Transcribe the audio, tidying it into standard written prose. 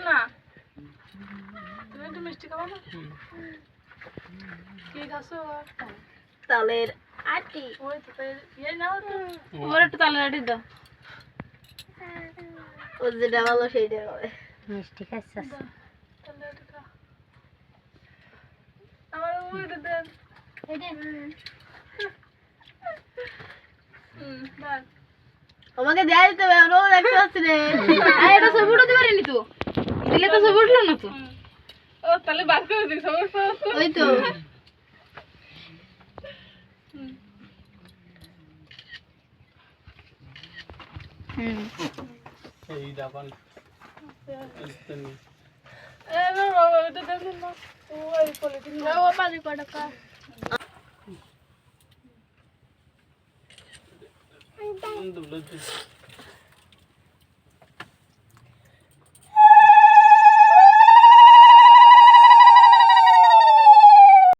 না তুমি একটু মিষ্টি খাবো না কি খাসো তালের আটি ওই তো ইয়ে নাও তো ওর একটু তালের আটি দাও ও যেটা ভালো সেইটা হবে মিষ্টি খাইছিস তাহলে এটা খা আমার ওইটা দেন বাস আমাকে দেয়া দিতে হবে আমরা দেখতে পাচ্ছি রে আর এটা সব উঠাতে পারিনি তো দিলে তো সব উঠলো না তো ও তাহলে বাদ করে দিই সবাই ওই তো এই ডাবল এ না বাবা এটা দেন না ওই পলিথিন ও পানি কটা কা দুটো